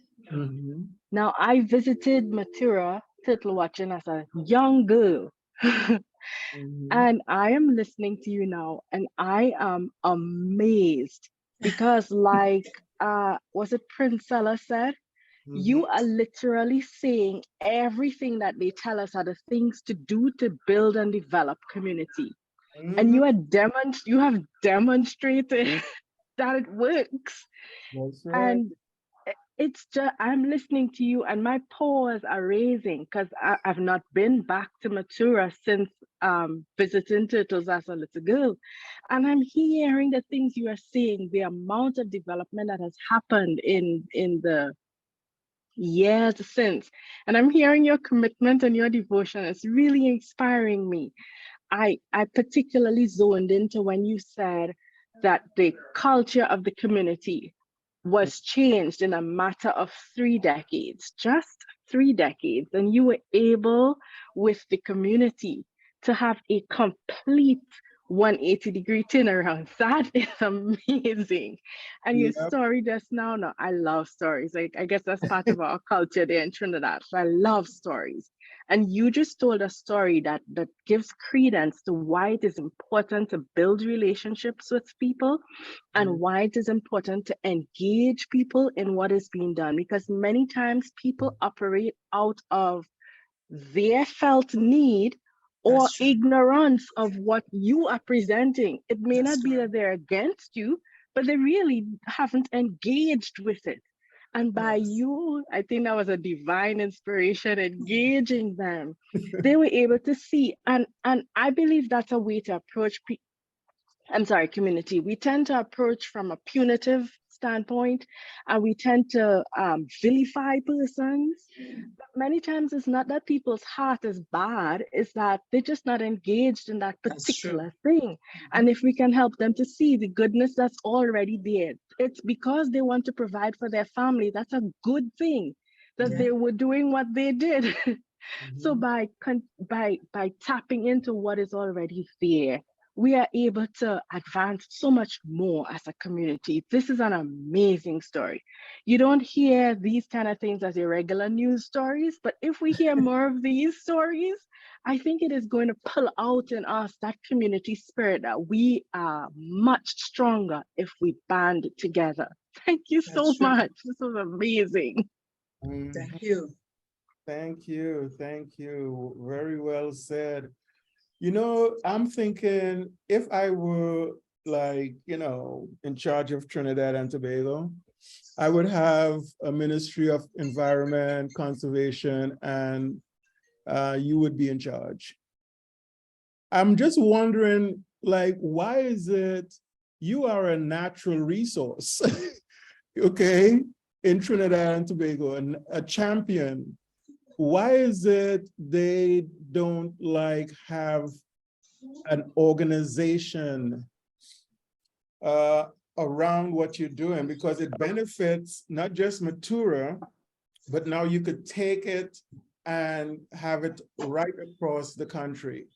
Now, I visited Matura turtle watching as a young girl. And I am listening to you now, and I am amazed because, like, was it Princella said? You are literally saying everything that they tell us are the things to do to build and develop community. And you have demonstrated that it works.
That's right.
And it's just, I'm listening to you and my paws are raising because I've not been back to Matura since visiting turtles as a little girl. And I'm hearing the things you are saying, the amount of development that has happened in the years since. And I'm hearing your commitment and your devotion. It's really inspiring me. I particularly zoned into when you said that the culture of the community was changed in a matter of 3 decades, just 3 decades, and you were able with the community to have a complete 180-degree turnaround. That is amazing. And your
Yep.
story just now, no, I love stories. I guess that's part of our culture there in Trinidad. So I love stories. And you just told a story that gives credence to why it is important to build relationships with people and why it is important to engage people in what is being done. Because many times people operate out of their felt need or
That's true.
ignorance of what you are presenting. It may
That's
not be that they're against you, but they really haven't engaged with it. And by
Yes.
you, I think that was a divine inspiration, engaging them. They were able to see, and I believe that's a way to approach community. We tend to approach from a punitive standpoint, and we tend to vilify persons. But many times it's not that people's heart is bad, it's that they're just not engaged in that
That's true.
particular thing. And if we can help them to see the goodness that's already there, it's because they want to provide for their family. That's a good thing that
Yeah.
they were doing what they did. So
Mhm.
by tapping into what is already there, we are able to advance so much more as a community. This is an amazing story. You don't hear these kind of things as your regular news stories, but if we hear more of these stories, I think it is going to pull out in us that community spirit that we are much stronger if we band together. Thank you so
That's true.
much. This was amazing.
Mhm.
Thank you.
Thank you. Thank you. Very well said. You know, I'm thinking if I were like, in charge of Trinidad and Tobago, I would have a Ministry of Environment, Conservation, and you would be in charge. I'm just wondering, like, why is it you are a natural resource, okay, in Trinidad and Tobago, and a champion. Why is it they don't like have an organization around what you're doing? Because it benefits not just Matura, but now you could take it and have it right across the country.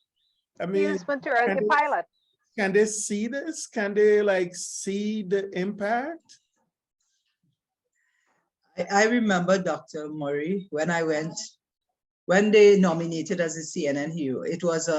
I mean,
Use Matura as
can
a
they,
pilot.
can they see this? Can they like see the impact?
I remember Dr. Murray when they nominated as a CNN hero. It was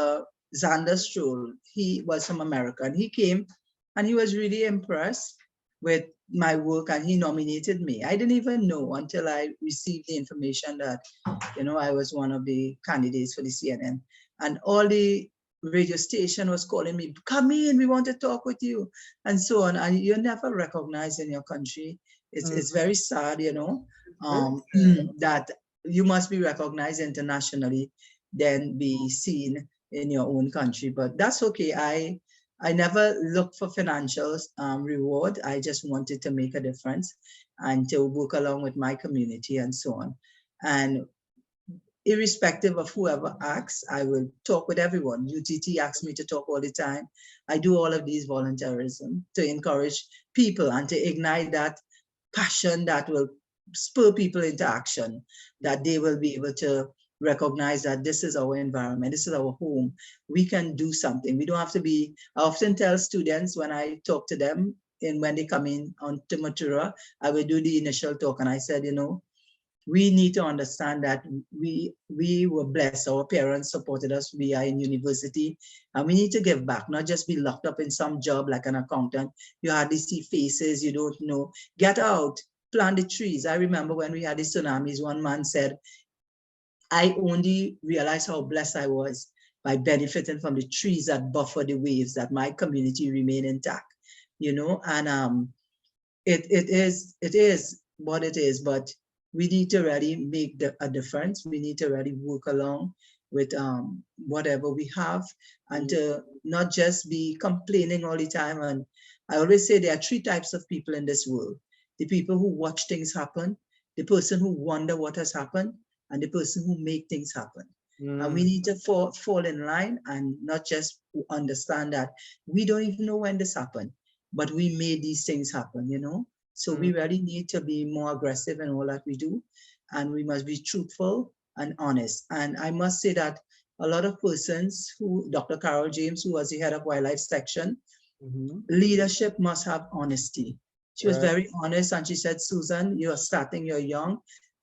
Xander Stroll. He was from America, and he came and he was really impressed with my work, and he nominated me. I didn't even know until I received the information that, I was one of the candidates for the CNN. And all the radio station was calling me, come in, we want to talk with you, and so on. And you're never recognized in your country. It's very sad, that you must be recognized internationally, then be seen in your own country. But that's okay. I never looked for financial reward. I just wanted to make a difference and to work along with my community and so on. And irrespective of whoever asks, I will talk with everyone. UTT asks me to talk all the time. I do all of these volunteerism to encourage people and to ignite that passion that will spur people into action, that they will be able to recognize that this is our environment, this is our home. We can do something. We don't have to be, I often tell students when I talk to them and when they come in onto Matura, I will do the initial talk and I said, we need to understand that we were blessed. Our parents supported us. We are in university and we need to give back, not just be locked up in some job like an accountant. You hardly see faces, you don't know. Get out, plant the trees. I remember when we had the tsunamis, one man said, I only realized how blessed I was by benefiting from the trees that buffer the waves, that my community remain intact, and it is what it is, but we need to really make a difference. We need to really work along with whatever we have and to not just be complaining all the time. And I always say there are 3 types of people in this world: the people who watch things happen, the person who wonder what has happened, and the person who make things happen. And we need to fall in line and not just understand that we don't even know when this happened, but we made these things happen, you know? So we really need to be more aggressive in all that we do. And we must be truthful and honest. And I must say that a lot of persons who, Dr. Carol James, who was the head of wildlife section, leadership must have honesty. She was very honest and she said, Susan, you're starting, you're young.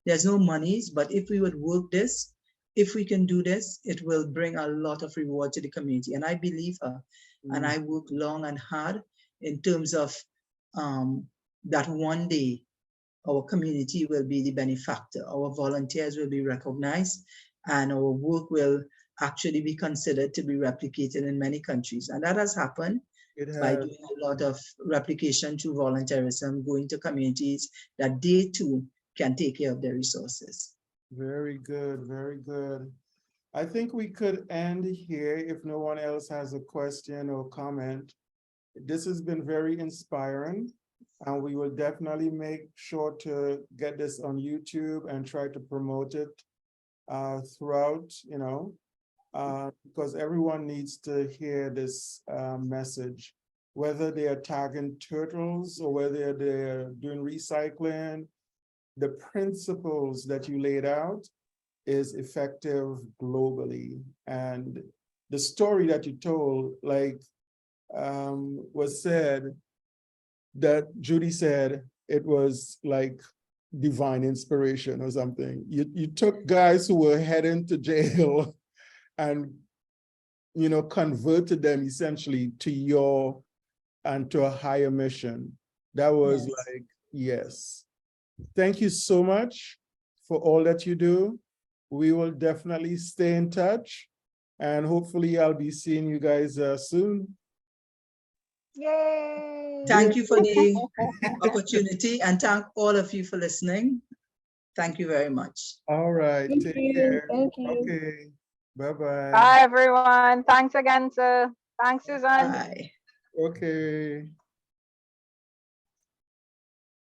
There's no monies, but if we would work this, if we can do this, it will bring a lot of reward to the community. And I believe her. And I work long and hard in terms of that one day our community will be the benefactor. Our volunteers will be recognized and our work will actually be considered to be replicated in many countries. And that has happened by doing a lot of replication through volunteerism, going to communities that they too can take care of their resources.
Very good, very good. I think we could end here if no one else has a question or comment. This has been very inspiring, and we will definitely make sure to get this on YouTube and try to promote it throughout, you know, because everyone needs to hear this message, whether they are tagging turtles or whether they're doing recycling. The principles that you laid out is effective globally. And the story that you told, like was said, that Judy said it was like divine inspiration or something. You took guys who were heading to jail and, you know, converted them essentially to your and to a higher mission. That was like, yes. Thank you so much for all that you do. We will definitely stay in touch and hopefully I'll be seeing you guys soon.
Yay!
Thank you for the opportunity and thank all of you for listening. Thank you very much.
All right,
Thank
take
you.
care.
Thank you.
Okay, bye-bye.
Bye, everyone. Thanks again, sir. Thanks, Suzanne.
Bye.
Okay.